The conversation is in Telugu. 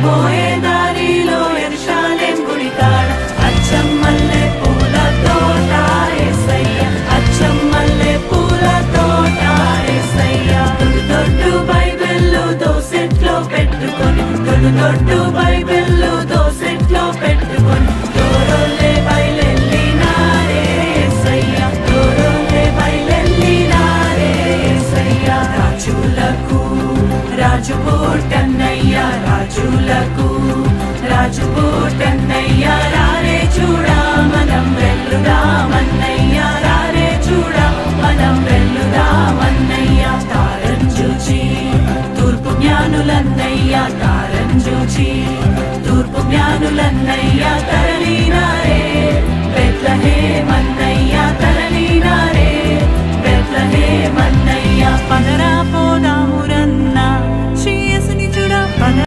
పోయే దారిలో యెరూషలేం గుడి కాడ అచ్చం మల్లె పూల తోట యేసయ్య, అచ్చం మల్లె పూల తోట యేసయ్య. దొడ్డు బైబిళ్ళు దోసెట్లో పెట్టుకొని, దొడ్డు బైబిళ్ళు దోసెట్లో పెట్టుకొని దూరోలే బయలెళ్ళినారే యేసయ్య, దూరోలే బయలెళ్ళినారే యేసయ్య. రాజులకు రాజు పుట్టన్నయ్య, రాజులకు రాజు పుట్టన్నయ్య. రారే చూడా మనం వెళ్లుదామన్నయ్య, రారే చూడా మనం వెళ్లుదామన్నయ్య. తారం చూచి తూర్పు జ్ఞానులన్నయ్య, తారం చూచి తూర్పు జ్ఞానులన్నయ్య. తరలినారే బెత్లెహేమన్న